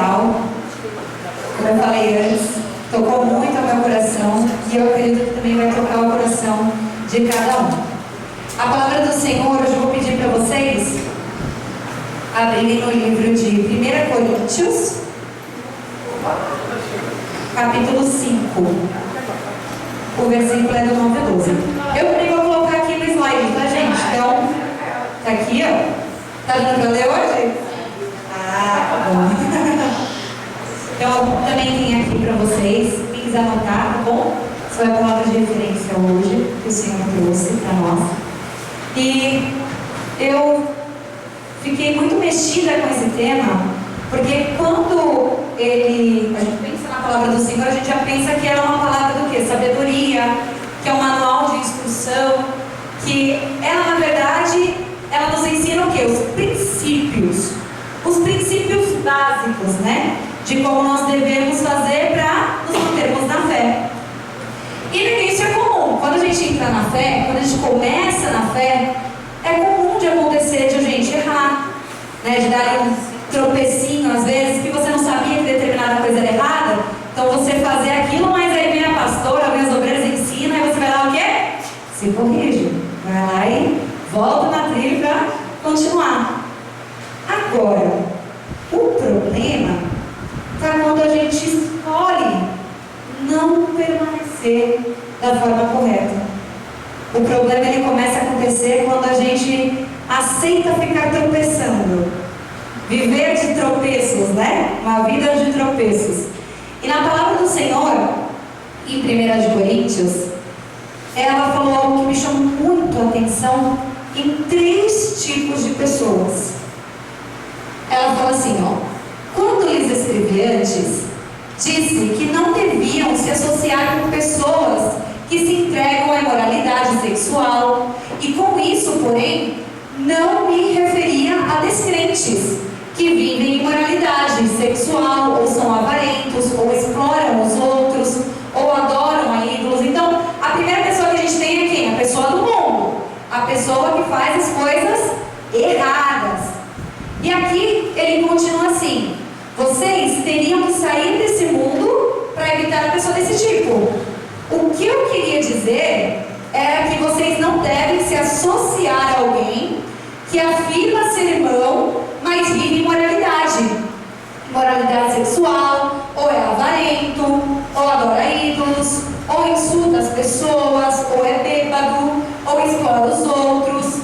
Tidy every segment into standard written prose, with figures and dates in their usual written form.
legal. Como eu falei antes, tocou muito ao meu coração e eu acredito que também vai tocar o coração de cada um. A palavra do Senhor, hoje eu vou pedir para vocês abrirem no livro de 1 Coríntios, capítulo 5. O versículo é do 9 a 12. Eu também vou colocar aqui no slide, tá, gente? Então, tá aqui, ó. Tá dando para ler hoje? Ah, tá bom. Então, também tem aqui para vocês, quem quiser anotar, tá bom? Isso é a palavra de referência hoje, que o Senhor trouxe para nós. E eu fiquei muito mexida com esse tema, porque quando a gente pensa na palavra do Senhor, a gente já pensa que ela é uma palavra do quê? Sabedoria, que é um manual de instrução, que ela, na verdade, ela nos ensina o quê? Os princípios básicos, né? De como nós devemos fazer para nos mantermos na fé. E no início é comum, quando a gente entra na fé, quando a gente começa na fé, é comum de acontecer de a gente errar, né? De dar um tropecinho às vezes, que você não sabia que determinada coisa era errada, então você fazer aquilo, mas aí vem a pastora, vem as obreiras ensinam, aí você vai lá o quê? Se corrige, vai lá e volta na trilha para continuar. Agora, o problema está quando a gente escolhe não permanecer da forma correta. O problema ele começa a acontecer quando a gente aceita ficar tropeçando, viver de tropeços, né? Uma vida de tropeços. E na palavra do Senhor, em 1 Coríntios, ela falou algo que me chamou muito a atenção em 3 tipos de pessoas. Ela fala assim, ó: quando lhes escrevi antes, disse que não deviam se associar com pessoas que se entregam à imoralidade sexual, e com isso, porém, não me referia a descrentes que vivem em imoralidade sexual, ou são avarentos, ou exploram os outros, ou adoram a ídolos. Então, a primeira pessoa que a gente tem é quem? A pessoa do mundo, a pessoa que faz as coisas erradas. E aqui ele continua assim: vocês teriam que sair desse mundo para evitar a pessoa desse tipo. O que eu queria dizer era que vocês não devem se associar a alguém que afirma ser irmão, mas vive imoralidade. Imoralidade sexual, ou é avarento, ou adora ídolos, ou insulta as pessoas, ou é bêbado, ou explora os outros.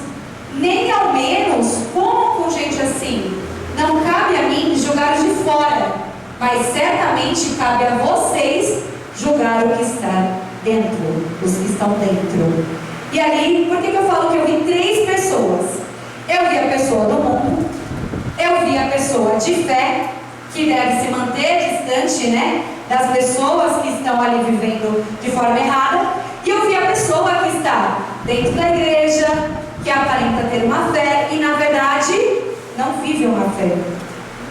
Nem ao menos como com gente assim. Não cabe a mim julgar de fora, mas certamente cabe a vocês julgar o que está dentro, os que estão dentro. E aí, por que eu falo que eu vi 3 pessoas? Eu vi a pessoa do mundo, eu vi a pessoa de fé, que deve se manter distante, né, das pessoas que estão ali vivendo de forma errada, e eu vi a pessoa que está dentro da igreja, que aparenta ter uma fé e na verdade não vive uma fé.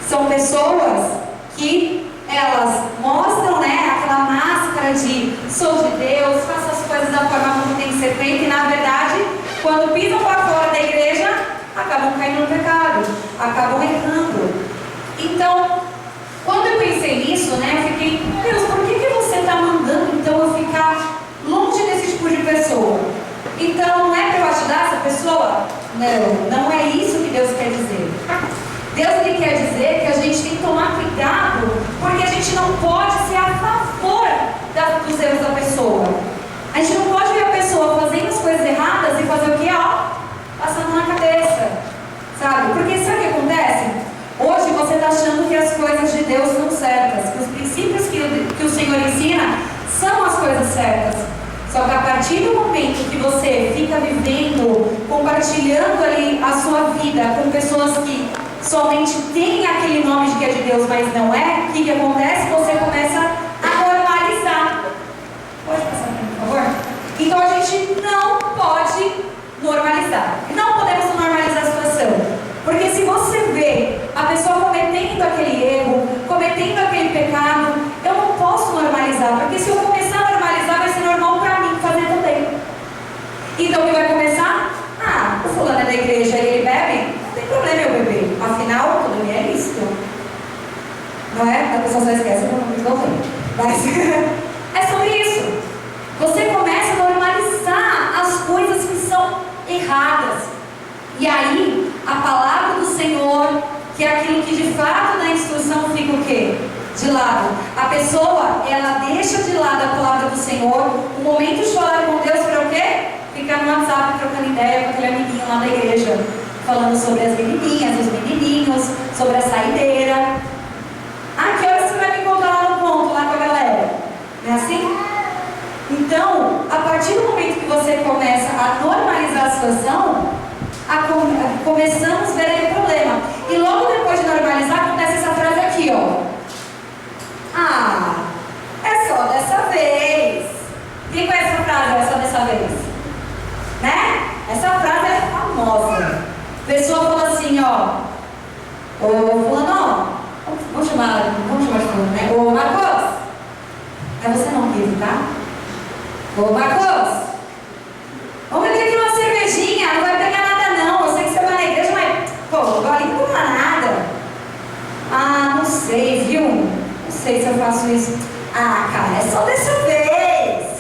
São pessoas que elas mostram, né, aquela máscara de sou de Deus, faço as coisas da forma como tem que ser feita, e na verdade, quando pisam para fora da igreja, acabam caindo no pecado, acabam errando. Então, quando eu pensei nisso, né, eu fiquei, Deus, por que você está mandando então eu ficar longe desse tipo de pessoa? Então, não é para eu ajudar essa pessoa? Não é isso que Deus quer dizer. Deus ele quer dizer que a gente tem que tomar cuidado, porque a gente não pode ser a favor dos erros da pessoa. A gente não pode ver a pessoa fazendo as coisas erradas e fazer o que? Passando na cabeça, sabe? Porque sabe o que acontece? Hoje você está achando que as coisas de Deus são certas, que os princípios que o Senhor ensina são as coisas certas. Só que a partir do momento que você fica vivendo, compartilhando ali a sua vida com pessoas que somente têm aquele nome de que é de Deus, mas não é, o que acontece? Você começa a normalizar. Pode passar aqui, por favor? Então a gente não pode normalizar. Não podemos normalizar a situação. Porque se você vê a pessoa cometendo aquele erro, cometendo aquele pecado, eu não posso normalizar. Porque se eu começar a normalizar, vai ser normal para mim fazer também. Então o que vai começar? O fulano é da igreja e ele bebe? Não tem problema eu beber. Afinal, tudo é lícito. não é? A pessoa só esquece o nome do bem. Mas é sobre isso. Você começa a normalizar as coisas que são erradas. E aí, a palavra do Senhor, que é aquilo que de fato na instrução fica o quê? De lado. A pessoa, ela deixa de lado a palavra do Senhor, o momento de falar com Deus para o quê? Ficar no WhatsApp trocando ideia com aquele amiguinho lá da igreja, falando sobre as menininhas, os menininhos, sobre a saideira. Ah, que hora você vai me encontrar lá no ponto, lá com a galera? Não é assim? Então, a partir do momento que você começa a normalizar a situação, começamos a ver aí o problema. E logo depois de normalizar, acontece essa frase aqui, ó. Ah, é só dessa vez. Quem conhece essa frase? É só dessa vez? Né? Essa frase é famosa. A pessoa fala assim, ó. Ô fulano, vamos chamar de fulano, né? Ô Marcos. É você não, querido, tá? Ô Marcos. Vamos beber aqui uma cervejinha, não vai pegar nada não. Eu sei que você vai na igreja, mas, pô, o golinho não dá nada. Ah, não sei, viu? Não sei se eu faço isso. Ah, cara, é só dessa vez.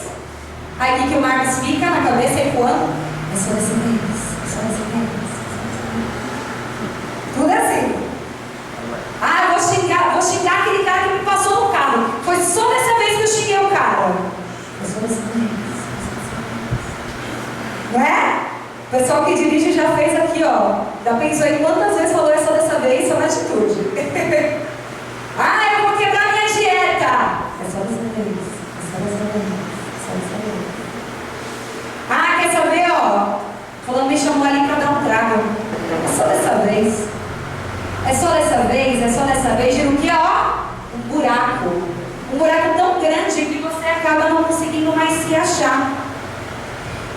Aí o que o Marcos fica na cabeça ecoando? É só dessa vez, é só dessa vez. Tudo assim. Ah, eu vou xingar aquele cara que me passou no carro. Foi só dessa vez que eu xinguei o cara. É só dessa vez. Não é? O pessoal que dirige já fez aqui, ó. Já pensou em quantas vezes falou é só dessa vez, só na atitude. Ah, eu vou quebrar minha dieta. É só dessa vez. É só dessa vez. É só dessa vez. Ah, quer saber, ó? Fulano me chamou ali para dar um trago. É só dessa vez. É só dessa vez, é só dessa vez. Gira o que, ó? Um buraco. Um buraco tão grande que você acaba não conseguindo mais se achar.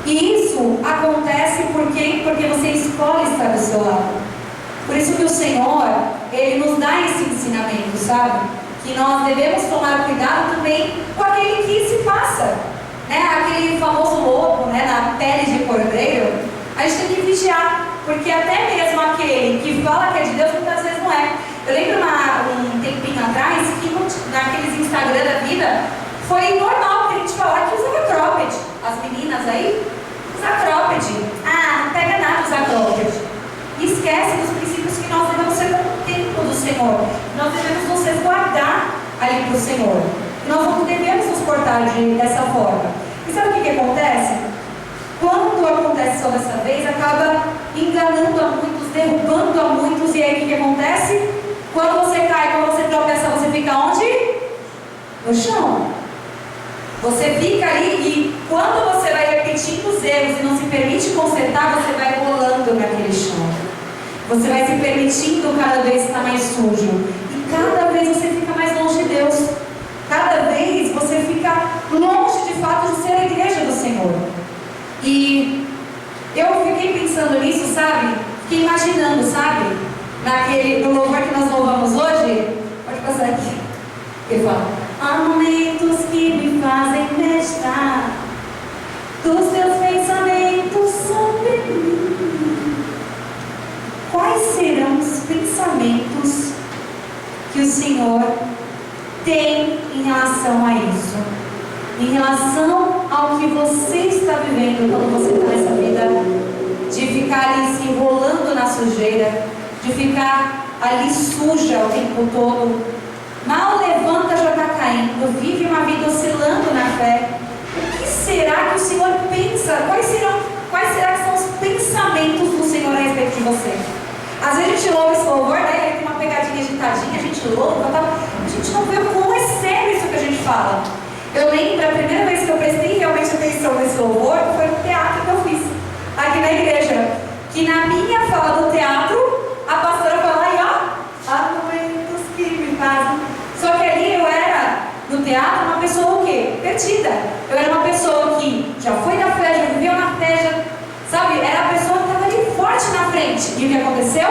E isso acontece por quê? Porque você escolhe estar do seu lado. Por isso que o Senhor, Ele nos dá esse ensinamento, sabe? Que nós devemos tomar cuidado também com aquele que se passa, né? Aquele famoso lobo, né? Na pele de cordeiro. A gente tem que vigiar, porque até mesmo aquele que fala que é de Deus, muitas vezes não é. Eu lembro um tempinho atrás, que naqueles Instagram da vida, foi normal que a gente falar que usava cropped. As meninas aí, usa cropped. Ah, não pega nada usar cropped. E esquece dos princípios que nós devemos ser como o templo do Senhor. Nós devemos nos resguardar ali para o Senhor. Nós não devemos nos portar dessa forma. E sabe o que acontece? Quando acontece só dessa vez, acaba enganando a muitos, derrubando a muitos. E aí o que acontece? Quando você cai, quando você tropeça, você fica onde? No chão. Você fica ali e quando você vai repetindo os erros e não se permite consertar, você vai rolando naquele chão. Você vai se permitindo cada vez estar mais sujo. E cada vez você fica mais longe de Deus. Cada vez você fica longe de fato de ser a igreja do Senhor. E eu fiquei pensando nisso, sabe? Fiquei imaginando, sabe? No louvor que nós louvamos hoje. Pode passar aqui. Ele fala: há momentos que me fazem meditar dos teus pensamentos sobre mim. Quais serão os pensamentos que o Senhor tem em relação a isso? Em relação ao que você está vivendo quando você está nessa vida, de ficar ali se enrolando na sujeira, de ficar ali suja o tempo todo, mal levanta já está caindo, vive uma vida oscilando na fé. O que será que o Senhor pensa? Quais será que são os pensamentos do Senhor a respeito de você? Às vezes a gente louva esse louvor, né? Ele tem uma pegadinha agitadinha, a gente louva, a gente não vê como é sério isso que a gente fala. Eu lembro a primeira vez que eu prestei realmente atenção nesse louvor, foi no teatro que eu fiz, aqui na igreja. Que na minha fala do teatro, a pastora fala aí, ó, há momentos que me fazem. Só que ali eu era, no teatro, uma pessoa o quê? Perdida. Eu era uma pessoa que já foi na fé, já viveu na fé, já, sabe? Era a pessoa que estava ali forte na frente. E o que aconteceu?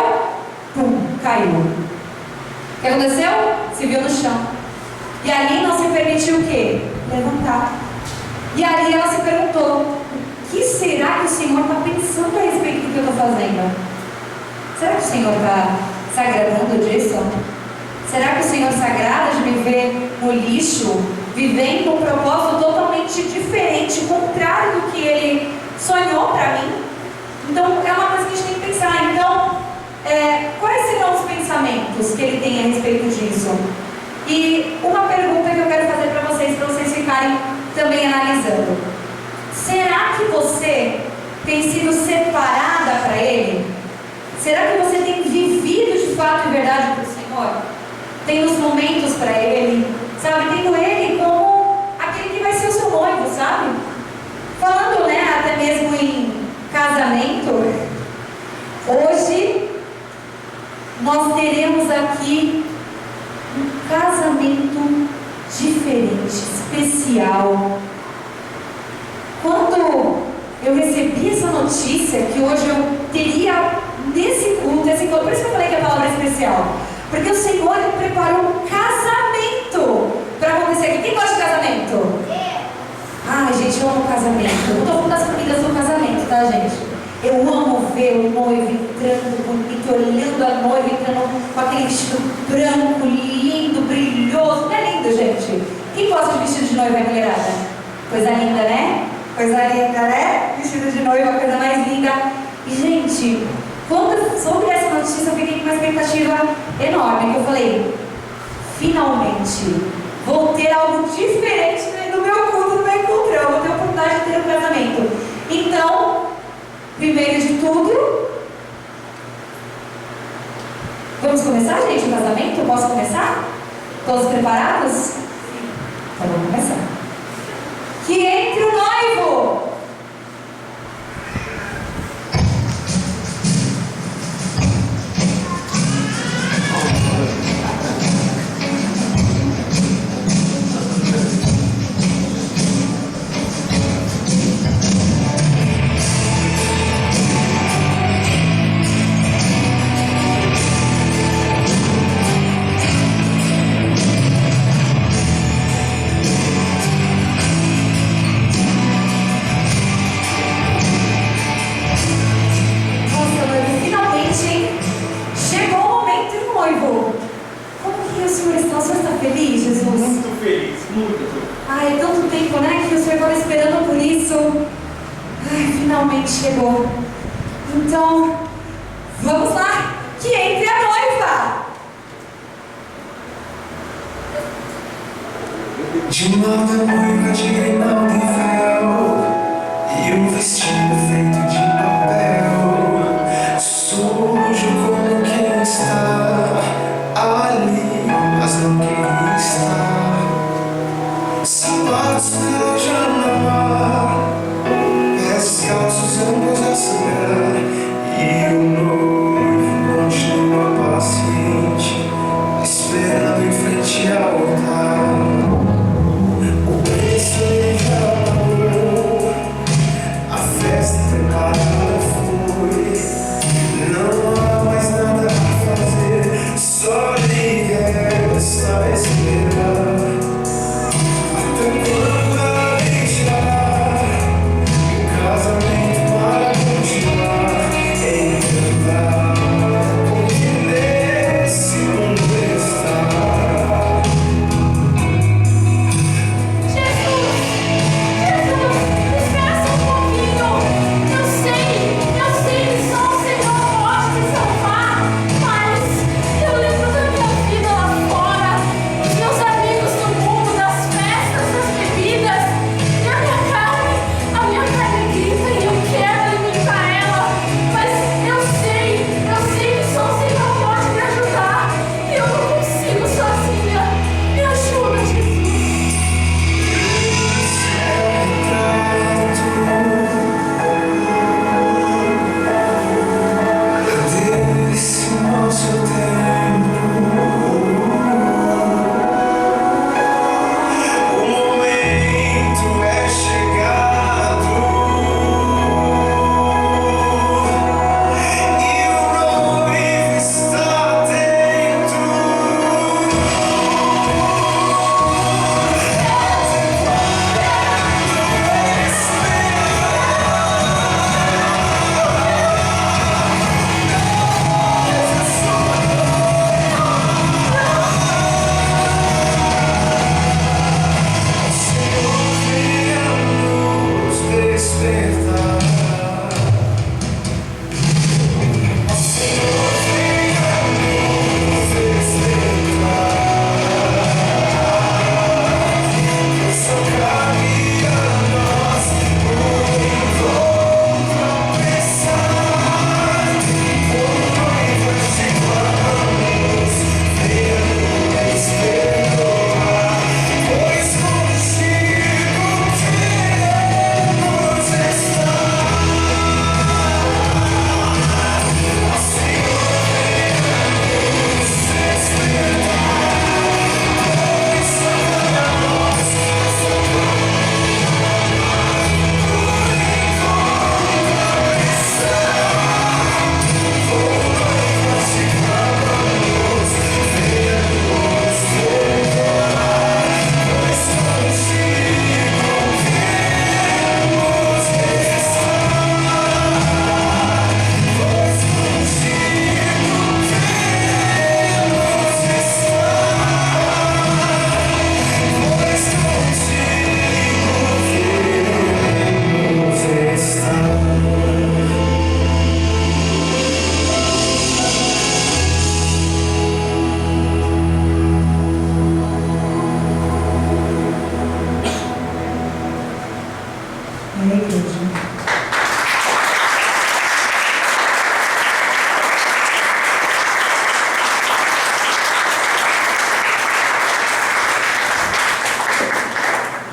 Pum, caiu. O que aconteceu? Se viu no chão. E ali não se permitiu o quê? Levantar. E ali ela se perguntou: o que será que o Senhor está pensando a respeito do que eu estou fazendo? Será que o Senhor está se agradando disso? Será que o Senhor se agrada de me ver no lixo, vivendo um propósito totalmente diferente, contrário do que Ele sonhou para mim? Então, é uma coisa que a gente tem que pensar. Então, quais serão os pensamentos que Ele tem a respeito disso? E uma pergunta que eu quero fazer para vocês ficarem também analisando. Será que você tem sido separada para Ele? Será que você tem vivido de fato e verdade para o Senhor? Tem os momentos para Ele, sabe? Tendo Ele como aquele que vai ser o seu noivo, sabe? Falando, até mesmo em casamento, hoje nós teremos aqui um casamento diferente, especial. Quando eu recebi essa notícia que hoje eu teria nesse culto, por isso que eu falei que a palavra é especial, porque o Senhor preparou um casamento para acontecer aqui. Quem gosta de casamento? Ai, gente, eu amo casamento. Eu não estou falando das comidas do casamento, tá, gente? Eu amo ver o noivo entrando bonito, olhando a noiva entrando com aquele vestido branco, lindo, brilhoso. Não é lindo, gente? Quem gosta de vestido de noiva, mulherada? Coisa linda, né? Coisa linda, né? Vestido de noiva, coisa mais linda. E, gente, quando soube essa notícia, eu fiquei com uma expectativa enorme. Que eu falei, finalmente, vou ter algo diferente no meu culto, no meu encontro. Eu vou ter a oportunidade de ter um casamento. Então, primeiro de tudo, vamos começar, gente, o casamento? Posso começar? Todos preparados? Então vamos começar. Que entre o noivo! Chegou. Então, vamos lá, que entre a noiva. De moda noiva de grinalda e véu, e um vestido feito de papel, sujo como quem está ali, mas não queria estar. Sapatos pelejando no mar, descalços ambos a sangrar, e o noivo continua paciente, esperando em frente ao altar. O príncipe já pagou, a festa preparada.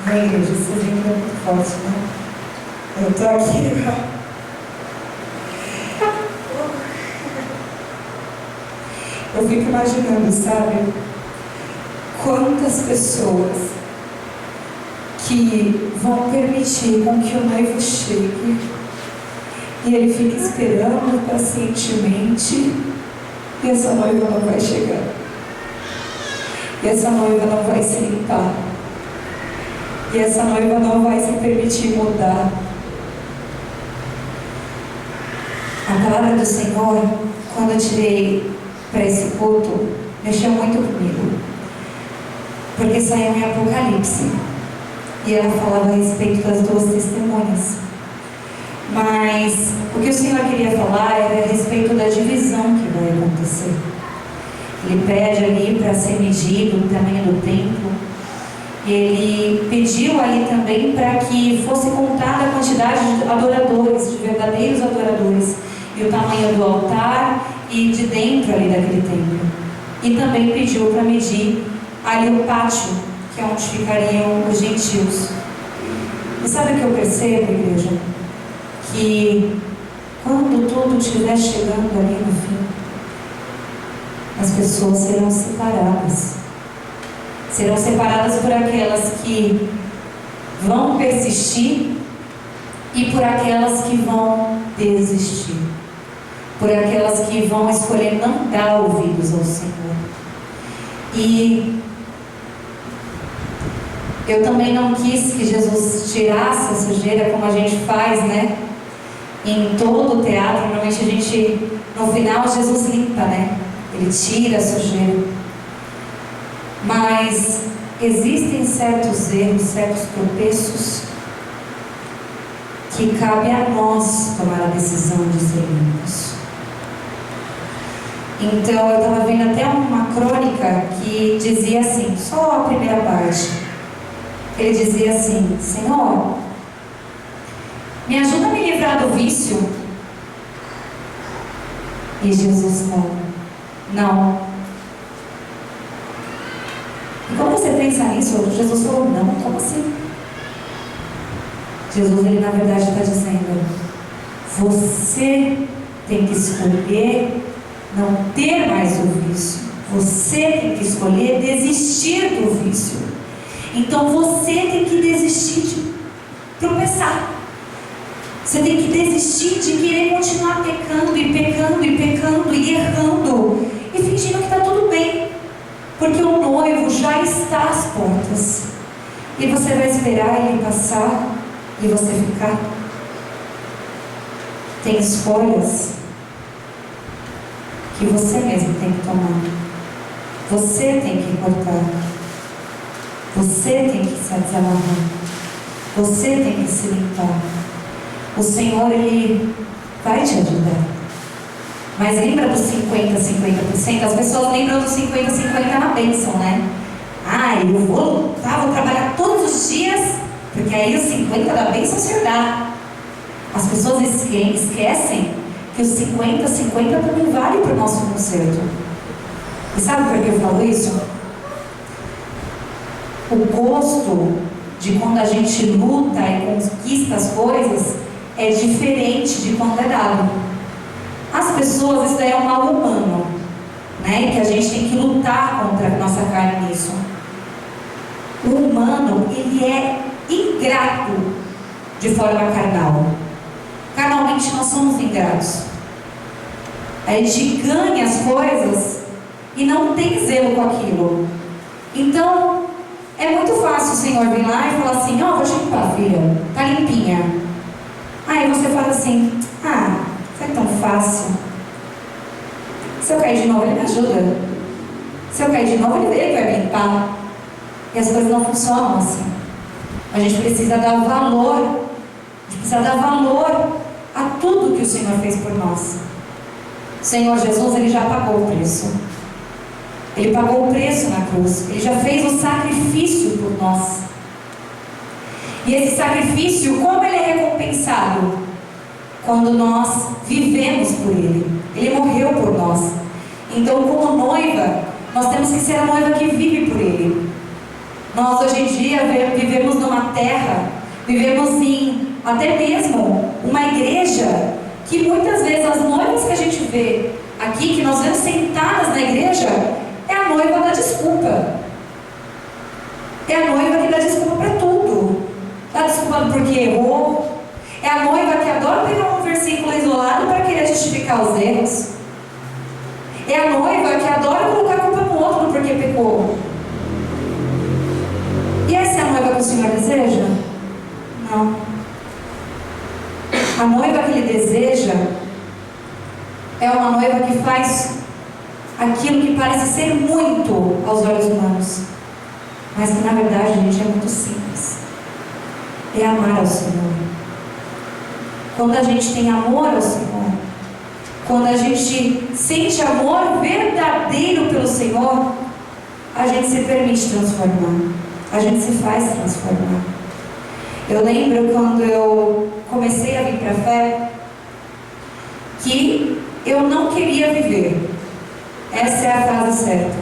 Na igreja, vocês viram muito forte, né? Eu tô aqui. Eu fico imaginando, sabe? Quantas pessoas que vão permitir com que o noivo chegue e ele fica esperando pacientemente e essa noiva não vai chegar. E essa noiva não vai se limpar. E essa noiva não vai se permitir mudar. A palavra do Senhor, quando eu tirei para esse culto, mexeu muito comigo. Porque saiu em Apocalipse. E ela falava a respeito das duas testemunhas. Mas o que o Senhor queria falar era a respeito da divisão que vai acontecer. Ele pede ali para ser medido o tamanho do templo. Ele pediu ali também para que fosse contada a quantidade de adoradores, de verdadeiros adoradores, e o tamanho do altar e de dentro ali daquele templo. E também pediu para medir ali o pátio, que é onde ficariam os gentios. E sabe o que eu percebo, igreja? Que quando tudo estiver chegando ali no fim, as pessoas serão separadas. Serão separadas por aquelas que vão persistir e por aquelas que vão desistir. Por aquelas que vão escolher não dar ouvidos ao Senhor. E eu também não quis que Jesus tirasse a sujeira como a gente faz, né? Em todo o teatro, normalmente a gente, no final, Jesus limpa, né? Ele tira a sujeira. Mas existem certos erros, certos tropeços que cabe a nós tomar a decisão de ser limpos. Então eu estava vendo até uma crônica que dizia assim, só a primeira parte. Ele dizia assim: Senhor, me ajuda a me livrar do vício. E Jesus falou: não. E quando você pensa nisso, Jesus falou: não, como assim? Jesus, ele na verdade está dizendo: você tem que escolher não ter mais o vício. Você tem que escolher desistir do vício. Então você tem que desistir de tropeçar. Você tem que desistir de querer continuar pecando e pecando e pecando e errando e fingindo que está tudo bem, porque o noivo já está às portas e você vai esperar ele passar e você ficar. Tem escolhas que você mesmo tem que tomar. Você tem que cortar. Você tem que se desamarrar. Você tem que se limpar. O Senhor, ele vai te ajudar. Mas lembra dos 50%? As pessoas lembram dos 50% na bênção, né? Eu vou lutar, vou trabalhar todos os dias, porque aí os 50% da bênção se dá. As pessoas esquecem que os 50% também vale para o nosso conserto. E sabe por que eu falo isso? O gosto de quando a gente luta e conquista as coisas é diferente de quando é dado. As pessoas, isso daí é um mal humano, né? Que a gente tem que lutar contra a nossa carne nisso. O humano, ele é ingrato de forma carnal. Carnalmente nós somos ingratos. A gente ganha as coisas e não tem zelo com aquilo. Então, é muito fácil o Senhor vir lá e falar assim: vou te limpar, filha, tá limpinha. Aí você fala assim: foi tão fácil. Se eu cair de novo, ele me ajuda. Se eu cair de novo, ele vai me limpar. E as coisas não funcionam assim. A gente precisa dar valor. A gente precisa dar valor a tudo que o Senhor fez por nós. O Senhor Jesus, ele já pagou o preço. Ele pagou o preço na cruz. Ele já fez o sacrifício por nós. E esse sacrifício, como ele é recompensado? Quando nós vivemos por ele. Ele morreu por nós. Então, como noiva, nós temos que ser a noiva que vive por ele. Nós hoje em dia vivemos numa terra, vivemos em até mesmo uma igreja que muitas vezes as noivas que a gente vê aqui, que nós vemos sentadas na igreja, é a noiva da desculpa. É a noiva que dá desculpa para tudo. Dá desculpa porque errou. É a noiva que adora pegar um versículo isolado para querer justificar os erros. É a noiva que adora colocar a culpa no outro porque pecou. E essa é a noiva que o Senhor deseja? Não. A noiva que Ele deseja é uma noiva que faz aquilo que parece ser muito aos olhos humanos, mas que na verdade, gente, é muito simples. É amar ao Senhor. Quando a gente tem amor ao Senhor, quando a gente sente amor verdadeiro pelo Senhor, a gente se permite transformar, a gente se faz transformar. Eu lembro quando eu comecei a vir para a fé, que eu não queria viver. Essa é a frase certa.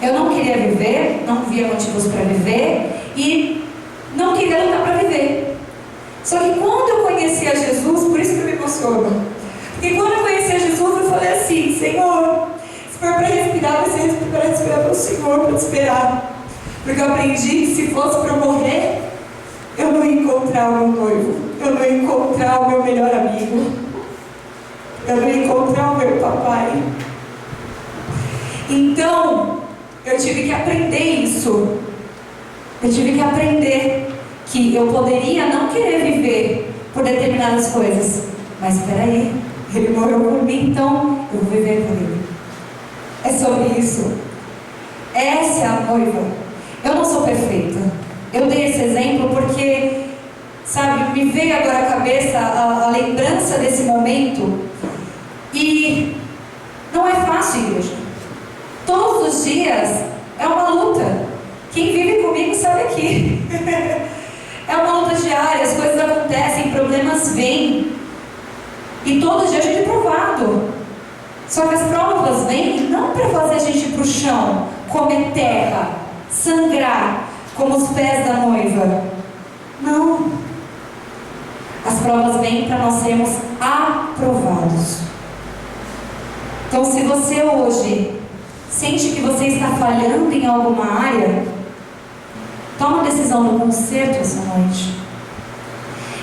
Eu não queria viver, não via motivos para viver e não queria lutar para viver. Só que quando eu conheci a Jesus, por isso que eu me emociono, porque quando eu conheci a Jesus, eu falei assim: Senhor, se for para respirar, vai ser para respirar pelo Senhor, para te esperar. Porque eu aprendi que se fosse para eu morrer, eu não ia encontrar o meu noivo, eu não ia encontrar o meu melhor amigo, eu não ia encontrar o meu papai. Então, eu tive que aprender isso. Eu tive que aprender que eu poderia não querer viver por determinadas coisas, mas espera aí, Ele morreu por mim, então eu vou viver por Ele. É sobre isso. Essa é a noiva. Eu não sou perfeita. Eu dei esse exemplo porque, sabe, me veio agora à cabeça a lembrança desse momento. E não é fácil, igreja. Todos os dias é uma luta. Quem vive comigo sabe aqui. É uma luta diária, as coisas acontecem, problemas vêm. E todo dia a gente é provado. Só que as provas vêm não para fazer a gente ir para o chão, comer terra, sangrar, como os pés da noiva. Não. As provas vêm para nós sermos aprovados. Então, se você hoje sente que você está falhando em alguma área, toma a decisão do conserto essa noite.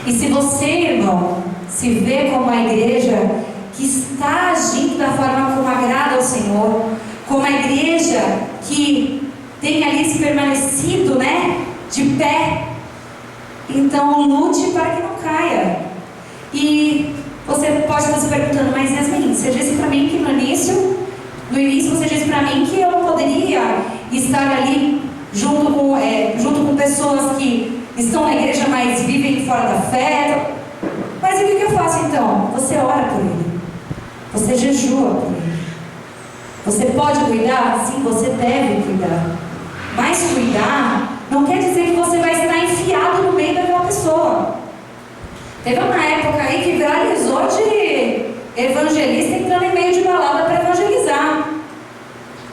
E se você, irmão, se vê como a igreja que está agindo da forma como agrada ao Senhor, como a igreja que tem ali se permanecido, né, de pé, então lute para que não caia. E você pode estar se perguntando: mas Yasmin, você disse para mim que no início você disse para mim que eu não poderia estar ali junto com pessoas que estão na igreja, mas vivem fora da fé. Mas e o que eu faço então? Você ora por ele, você jejua por ele. Você pode cuidar? Sim, você deve cuidar. Mas cuidar não quer dizer que você vai estar enfiado no meio daquela pessoa. Teve uma época aí que viralizou de evangelista entrando em meio de balada para evangelizar.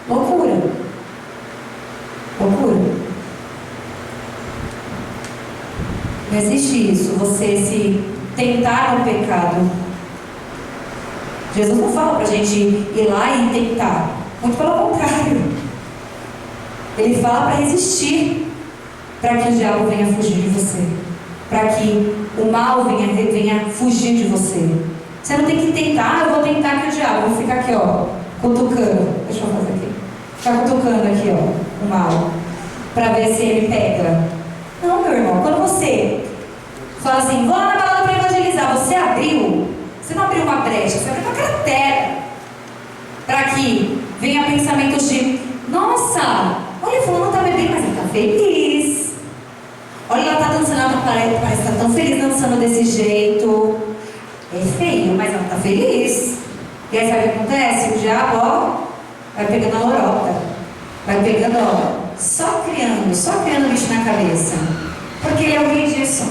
Loucura. Loucura. Não existe isso, você se tentar no pecado. Jesus não fala para a gente ir lá e tentar. Muito pelo contrário. Ele fala para resistir, para que o diabo venha fugir de você, para que o mal venha fugir de você. Você não tem que tentar: eu vou tentar que o diabo, vou ficar aqui, ó, cutucando. Deixa eu fazer aqui. Ficar cutucando aqui, ó, o mal, para ver se ele pega. Não, meu irmão, quando você fala assim: vou lá na balada para evangelizar, você não abriu uma brecha, você abriu uma cratera, para que venha pensamentos de: nossa, olha, fulano está bebendo, mas ele está feliz. Olha, ela está dançando, ela parece estar tão feliz dançando desse jeito. É feio, mas ela está feliz. E aí sabe o que acontece? O diabo, ó, vai pegando a lorota, vai pegando, ó, só criando bicho na cabeça, porque ele é o rei disso.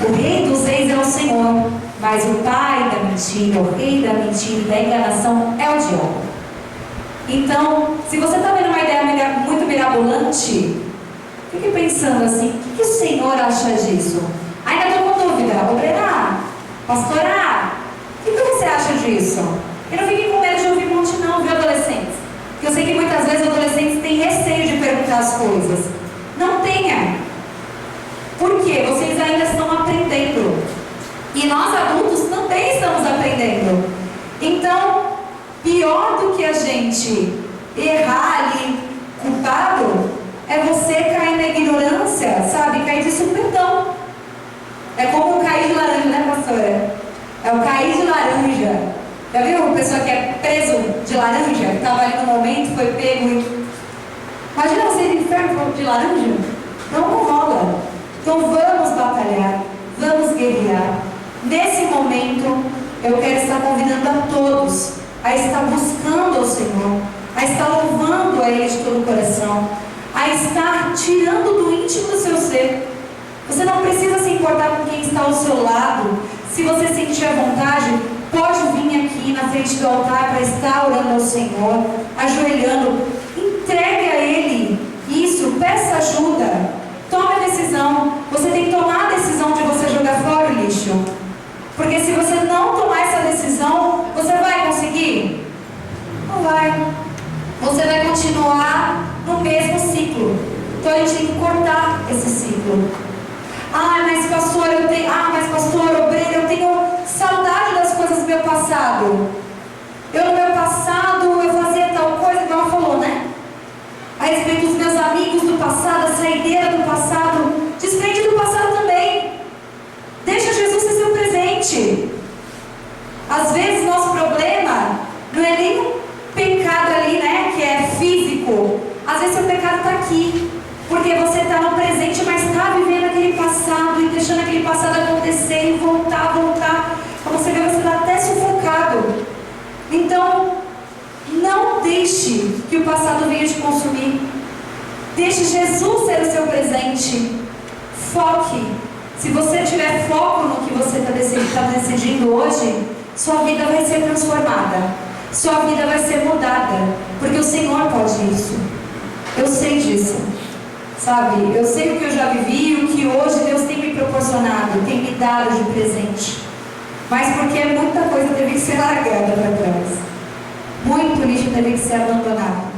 O rei dos reis é o Senhor, mas o pai da mentira, o rei da mentira e da enganação é o diabo. Então, se você está vendo uma ideia muito melhor mirabolante, fique pensando assim, o que o Senhor acha disso? Ainda estou com dúvida, obreirar, pastorar, o que você acha disso? E não fiquem com medo de ouvir um monte não, viu, adolescentes? Porque eu sei que muitas vezes adolescentes têm receio de perguntar as coisas. Não tenha. Por quê? Vocês ainda estão aprendendo. E nós adultos também estamos aprendendo. Então, pior do que a gente errar ali, culpado, é você cair na ignorância, sabe? Cair de supetão. É como o cair de laranja, né, pastora? É o cair de laranja. Já viu uma pessoa que é preso de laranja, que estava ali no momento, foi pego e... Imagina você ir no inferno de laranja? Não rola. Então vamos batalhar, vamos guerrear. Nesse momento, eu quero estar convidando a todos a estar buscando ao Senhor, a estar louvando a Ele de todo o coração, a estar tirando do íntimo do seu ser. Você não precisa se importar com quem está ao seu lado. Se você sentir a vontade, pode vir aqui na frente do altar para estar orando ao Senhor, ajoelhando. Entregue a Ele isso, peça ajuda, tome a decisão. Você tem que tomar a decisão de você jogar fora o lixo, porque se você não tomar essa decisão, você vai conseguir? Não vai. Você vai continuar no mesmo ciclo. Então a gente tem que cortar esse ciclo. Mas pastor, obreiro, eu tenho saudade das coisas do meu passado. No meu passado eu fazia tal coisa, igual ela falou, né? A respeito dos meus amigos do passado, a saideira do passado. Desprende do passado também. Deixa Jesus ser seu presente. Às vezes nosso problema não é nem um pecado ali, né? Que é físico. Às vezes seu pecado está aqui. Porque você está no presente, mas está vivendo aquele passado e deixando aquele passado acontecer e voltar. Quando você vê, você está até sufocado. Então, não deixe que o passado venha te consumir. Deixe Jesus ser o seu presente. Foque. Se você tiver foco no que você está decidindo hoje, sua vida vai ser transformada. Sua vida vai ser mudada. Porque o Senhor pode isso. Eu sei disso. Sabe, eu sei o que eu já vivi, o que hoje Deus tem me proporcionado, tem me dado de presente. Mas porque muita coisa teve que ser largada para trás. Muito lixo teve que ser abandonado.